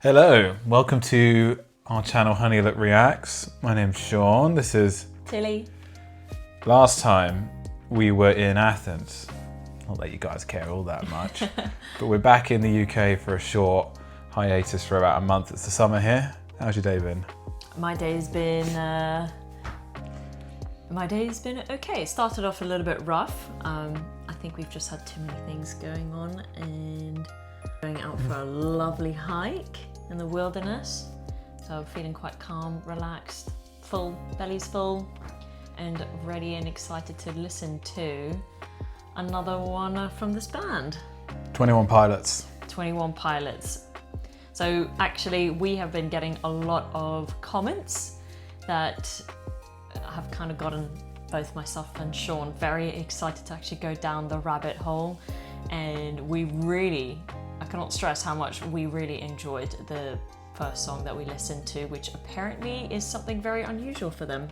Hello, welcome to our channel Honey Look Reacts. My name's Sean, this is Tilly. Last time we were in Athens. Not that you guys care all that much, but we're back in the UK for a short hiatus for about a month. It's the summer here. How's your day been? My day's been okay. It started off a little bit rough. I think we've just had too many things going on and going out for a lovely hike in the wilderness. So feeling quite calm, relaxed, full, belly's full, and ready and excited to listen to another one from this band. 21pilots. 21pilots. So actually we have been getting a lot of comments that have kind of gotten both myself and Sean very excited to actually go down the rabbit hole, and I cannot stress how much we really enjoyed the first song that we listened to, which apparently is something very unusual for them.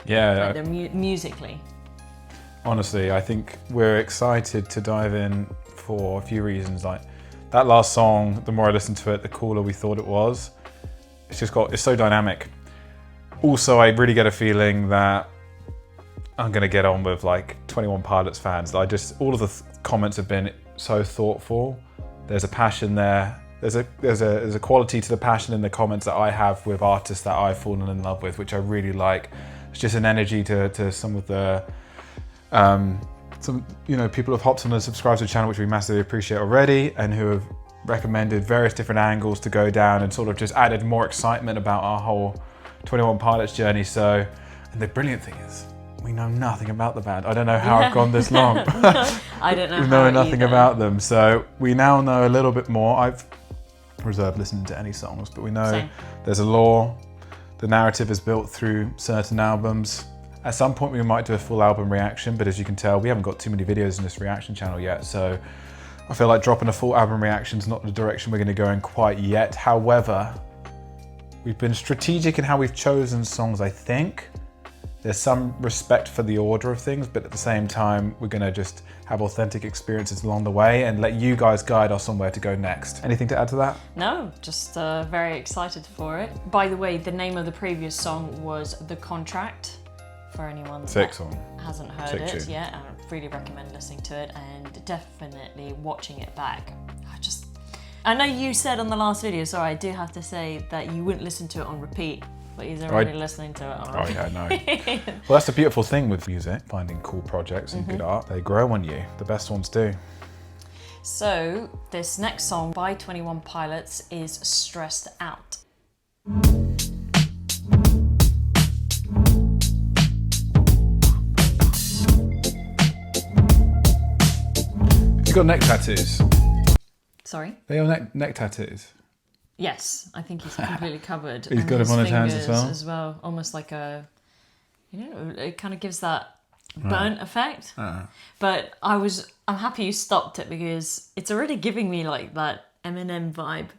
Yeah. Like musically. Honestly, I think we're excited to dive in for a few reasons. Like that last song, the more I listened to it, the cooler we thought it was. It's so dynamic. Also, I really get a feeling that I'm gonna get on with like 21pilots fans. All of the comments have been so thoughtful. There's a passion there. There's a quality to the passion in the comments that I have with artists that I've fallen in love with, which I really like. It's just an energy to some of the people who've hopped on and subscribed to the channel, which we massively appreciate already, and who have recommended various different angles to go down and sort of just added more excitement about our whole 21pilots journey. So, and the brilliant thing is, we know nothing about the band. I don't know how I've gone this long. I don't know. We know nothing about them, so we now know a little bit more. I've reserved listening to any songs, but we know there's a lore. The narrative is built through certain albums. At some point we might do a full album reaction, but as you can tell, we haven't got too many videos in this reaction channel yet, so I feel like dropping a full album reaction is not the direction we're going to go in quite yet. However, we've been strategic in how we've chosen songs, I think. There's some respect for the order of things, but at the same time, we're gonna just have authentic experiences along the way and let you guys guide us on where to go next. Anything to add to that? No, just very excited for it. By the way, the name of the previous song was The Contract, for anyone that hasn't heard it yet. I really recommend listening to it and definitely watching it back. I know you said on the last video, sorry, I do have to say that you wouldn't listen to it on repeat. But he's already listening to it. Oh yeah, no. Well, that's the beautiful thing with music, finding cool projects and good art. They grow on you. The best ones do. So this next song by 21pilots is Stressed Out. You got neck tattoos? Sorry? They are neck tattoos? Yes, I think he's completely covered. He's got him on his hands as well? Almost like it kind of gives that burnt effect. But I'm happy you stopped it because it's already giving me like that Eminem vibe.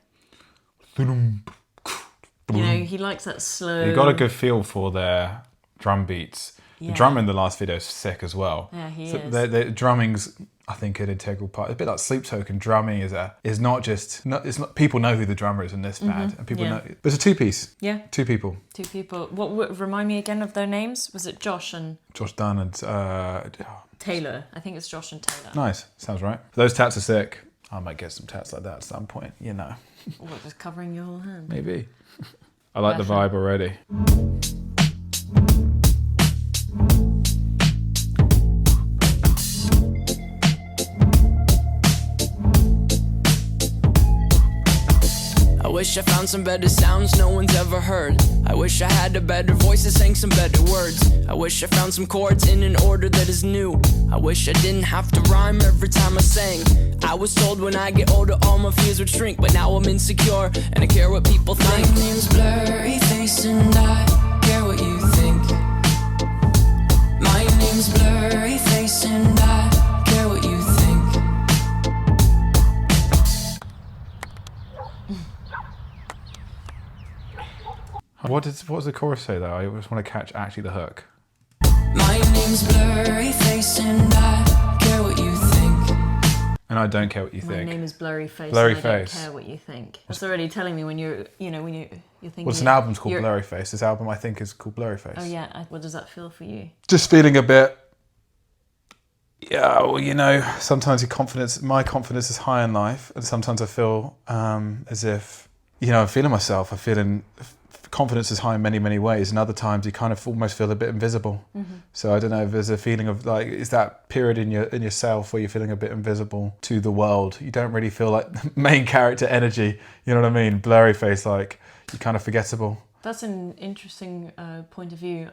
He likes that slow. You got a good feel for their drum beats. Yeah. The drummer in the last video is sick as well. Yeah, he is. The drumming's, I think, an integral part. A bit like Sleep Token. Drumming is not just people know who the drummer is in this band, and people know. But it's a two-piece. Yeah. Two people. What remind me again of their names? Was it Josh Dunn and Taylor? I think it's Josh and Taylor. Nice. Sounds right. Those tats are sick. I might get some tats like that at some point. What, just covering your whole hand? Maybe. I like the vibe already. I wish I found some better sounds no one's ever heard. I wish I had a better voice that sang some better words. I wish I found some chords in an order that is new. I wish I didn't have to rhyme every time I sang. I was told when I get older all my fears would shrink, but now I'm insecure and I care what people think. My name's Blurry Face and I care what you think. My name's Blurry Face and I care what you think. What does the chorus say though? I just want to catch actually the hook. My name's Blurry Face and I care what you think. And I don't care what you My think. name is Blurry Face. Blurry and I don't Face. care what you think. That's already telling me when you're thinking. Well, it's an album's called Blurry Face. This album, I think, is called Blurry Face. Oh yeah. What does that feel for you? Just feeling a bit. Yeah, well, you know, sometimes my confidence is high in life, and sometimes I feel as if, you know, I'm feeling myself. I'm feeling confidence is high in many, many ways, and other times you kind of almost feel a bit invisible. So I don't know if there's a feeling of like, is that period in yourself where you're feeling a bit invisible to the world? You don't really feel like the main character energy. You know what I mean? Blurry face, like you're kind of forgettable. That's an interesting point of view.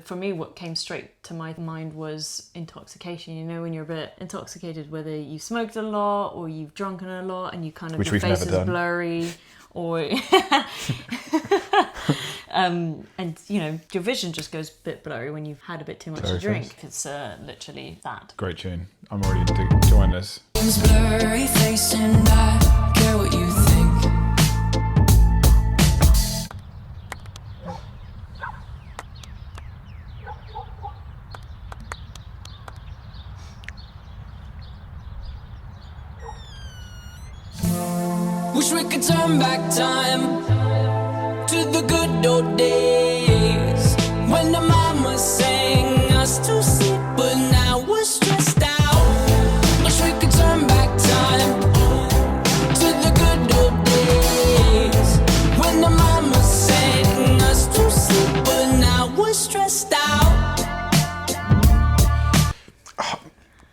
For me, what came straight to my mind was intoxication. You know, when you're a bit intoxicated, whether you smoked a lot or you've drunken a lot, and you kind of Which your we've face never is done. blurry, or and you know your vision just goes a bit blurry when you've had a bit too much Blurry to drink. face. It's literally that. Great tune. I'm already enjoying this. Blurry face and I care what you think. Wish we could turn back time to the good old days when the mama sang us to sleep, but now we're stressed out. Wish we could turn back time to the good old days when the mama sang us to sleep, but now we're stressed out.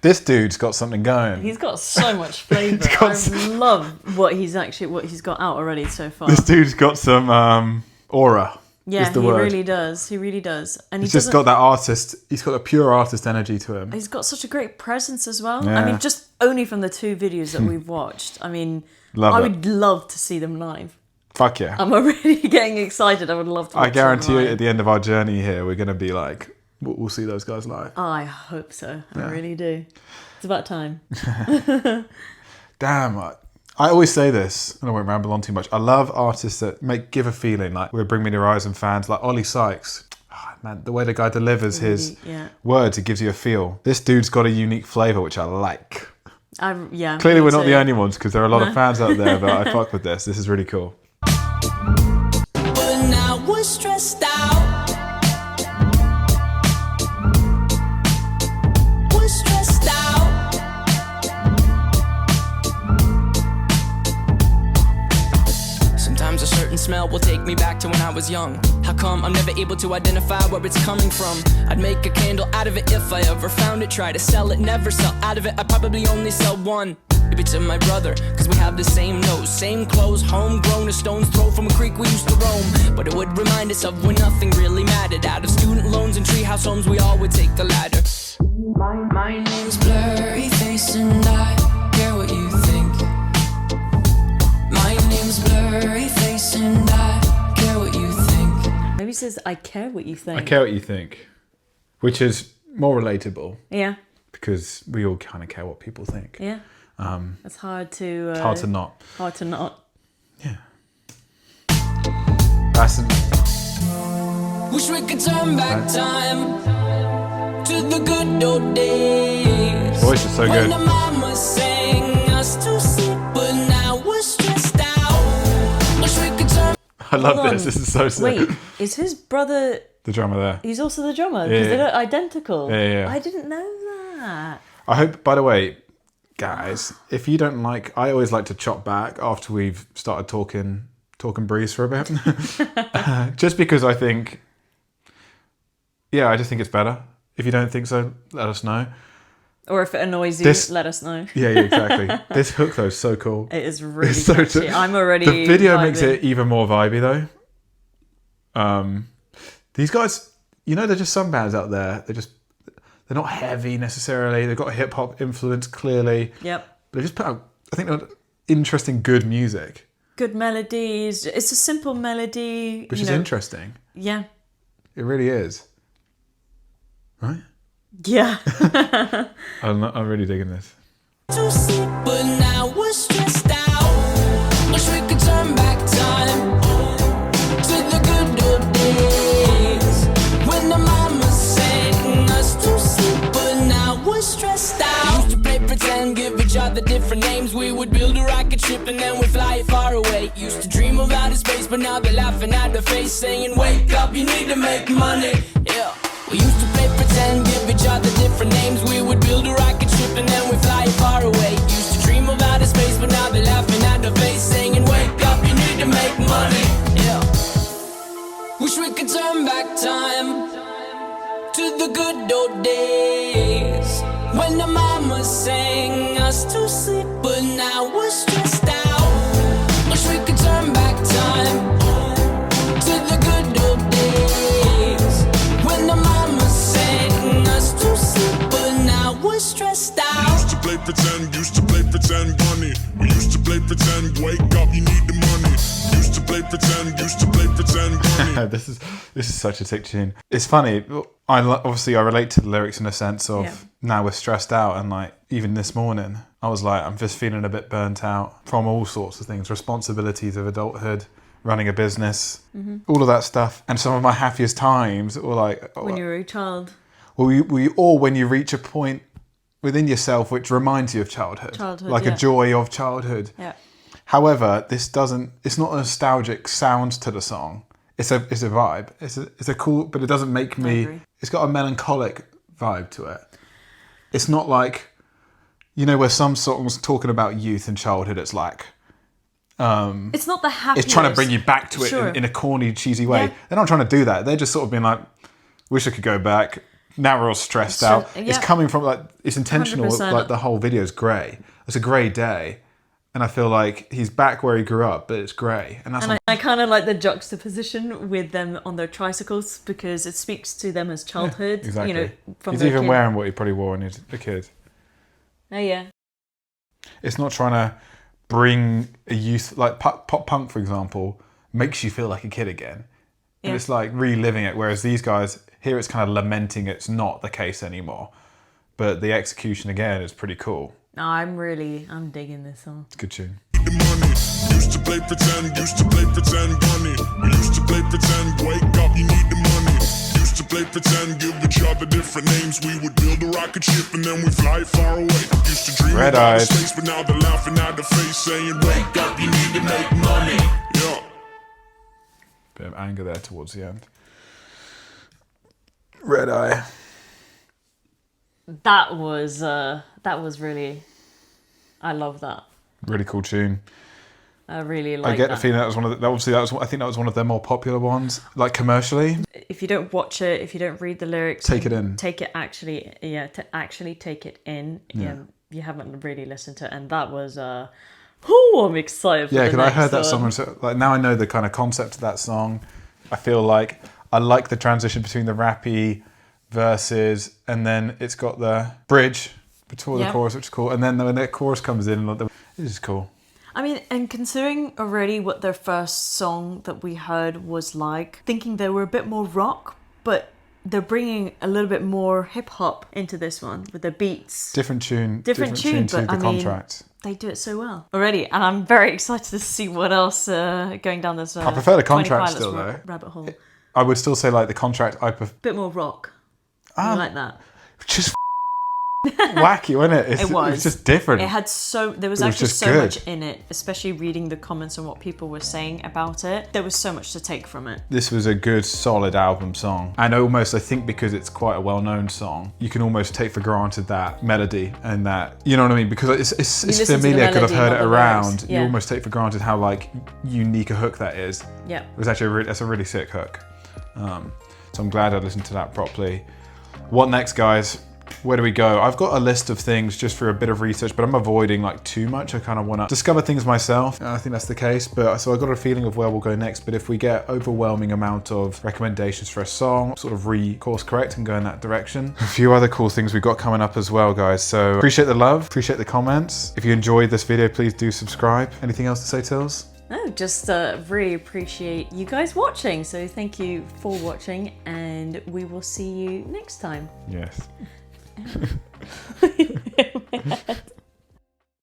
This dude's got something going. He's got so much flavour. got I love what he's got out already so far. This dude's got some aura. Yeah, is the he word. really does. He really does. And He's just got that artist. He's got a pure artist energy to him. He's got such a great presence as well. Yeah. I mean, just only from the 2 videos that we've watched. I mean, Love I it. would love to see them live. Fuck yeah. I'm already getting excited. I would love to watch I guarantee them you live. at the end of our journey here, we're going to be like, we'll see those guys live. I hope so. I really do. It's about time. Damn, I always say this, and I won't ramble on too much. I love artists that give a feeling like we're Bring Me the Horizon fans, like Ollie Sykes. Oh, man, the way the guy delivers his Yeah. words, it gives you a feel. This dude's got a unique flavour, which I like. Yeah. Clearly me we're not too. the only ones, because there are a lot of fans out there, but I fuck with this. This is really cool. But now we're stressed out. We're stressed out. Sometimes a certain smell will take me back to when I was young. How come I'm never able to identify where it's coming from? I'd make a candle out of it if I ever found it. Try to sell it, never sell out of it. I probably only sell one. Maybe to my brother, cause we have the same nose, same clothes, homegrown, a stone's throw from a creek we used to roam. But it would remind us of when nothing really mattered. Out of student loans and treehouse homes, we all would take the ladder. My name's Blurry Face and I care what you think. My name's Blurry Face and I care what you think. Maybe he says, I care what you think. I care what you think, which is more relatable, Yeah. because we all kind of care what people think. Yeah. It's hard to... It's hard to not. Hard to not. Yeah. That's Wish we could turn back time to the good old days. voice is so When good. the mama sang us to sleep, but now we're stressed out. Wish we could turn. I love Hold this. on. This is so sick. Wait, is his brother... The drummer there. He's also the drummer? Yeah, Because yeah. they look identical. Yeah. I didn't know that. I hope, by the way, guys, if you don't like, I always like to chop back after we've started talking breeze for a bit. Just because I think, I just think it's better. If you don't think so, let us know. Or if it annoys you, This- let us know. Yeah, exactly. This hook though is so cool. It is really It's so catchy. true. I'm already The video makes vibing. it even more vibey though. These guys, there's just some bands out there. They're not heavy necessarily. They've got a hip hop influence clearly. Yep. But they just put out, I think, interesting, good music, Good melodies. It's a simple melody. which is interesting. Yeah. It really is. Right? Yeah. I'm really digging this. To sleep, but now we're stressed out. Wish we could turn back time to the good old days when the mama sang us to sleep, but now we're stressed out. Used to play pretend, give each other different ship and then we fly far away. Used to dream of outer space, but now they're laughing at the face, saying, wake up, you need to make money. Yeah. We used to play pretend, give each other different names. We would build a rocket ship and then we fly far away. Used to dream of outer space, but now they're laughing at the face, saying, wake up, you need to make money. Yeah. Wish we could turn back time to the good old days when the mama sang us to sleep, but now we're stressed out. Wish we could turn back time to the good old days when the mama sang us to sleep, but now we're stressed out. Used to play pretend bunny. We used to play pretend, wake up, you need the money. Used to play pretend bunny. This is such a sick tune. It's funny. Obviously I relate to the lyrics in a sense of now we're stressed out, and like even this morning I was like, I'm just feeling a bit burnt out from all sorts of things, responsibilities of adulthood, running a business, all of that stuff. And some of my happiest times were like When you were a child. Or when you reach a point within yourself which reminds you of childhood, like a joy of childhood. Yeah. However, it's not a nostalgic sound to the song. It's a vibe. It's a cool, but it doesn't make me. It's got a melancholic vibe to it. It's not like, where some songs talking about youth and childhood, it's like, it's not the happiest. It's trying to bring you back to it in a corny, cheesy way. Yeah. They're not trying to do that. They're just sort of being like, wish I could go back. Now we're all stressed out. Yeah. It's coming from like, it's intentional. 100%. Like the whole video is grey. It's a grey day. And I feel like he's back where he grew up, but it's grey. And I kind of like the juxtaposition with them on their tricycles, because it speaks to them as childhood. Yeah, exactly. From he's even wearing what he probably wore when he was a kid. Oh yeah. It's not trying to bring a youth, like pop punk, for example, makes you feel like a kid again. And it's like reliving it. Whereas these guys, here it's kind of lamenting it's not the case anymore. But the execution again is pretty cool. No, I'm digging this song. It's a good tune. The money. Used to play pretend bunny. We used to play pretend, wake up, you need the money. Used to play pretend, give each other different names. We would build a rocket ship and then we fly far away. Used to dream about space, but now they're laughing at the face, saying, wake up, you need to make money. Yeah. Bit of anger there towards the end. Red Eye. That was really, I love that. Really cool tune. I really like that. I get the feeling that was I think that was one of their more popular ones, like commercially. If you don't watch it, if you don't read the lyrics, take it in. To actually take it in. Yeah. You haven't really listened to it, and that was I'm excited for Yeah, the because I heard next that song, so, like now I know the kind of concept of that song. I feel like I like the transition between the rappy verses, and then it's got the bridge before the chorus, which is cool. And then when the chorus comes in, like this is cool. I mean, and considering already what their first song that we heard was like, thinking they were a bit more rock, but they're bringing a little bit more hip hop into this one with the beats. Different tune but to the contract. They do it so well already, and I'm very excited to see what else going down this. I prefer the contract still, though. Rabbit hole. I would still say like the contract. Bit more rock. I like that. Just wacky, wasn't it? It was just different. There was actually so much in it, especially reading the comments on what people were saying about it. There was so much to take from it. This was a good, solid album song. And almost, I think because it's quite a well-known song, you can almost take for granted that melody and that, you know what I mean? Because it's familiar, because I've heard it around. You almost take for granted how like unique a hook that is. Yeah. It was actually that's a really sick hook. So I'm glad I listened to that properly. What next, guys? Where do we go? I've got a list of things just for a bit of research, but I'm avoiding like too much. I kind of want to discover things myself. I think that's the case, so I got a feeling of where we'll go next. But if we get overwhelming amount of recommendations for a song, sort of course correct and go in that direction. A few other cool things we've got coming up as well, guys. So appreciate the love, appreciate the comments. If you enjoyed this video, please do subscribe. Anything else to say, Tills? No, just really appreciate you guys watching. So thank you for watching, and we will see you next time. Yes.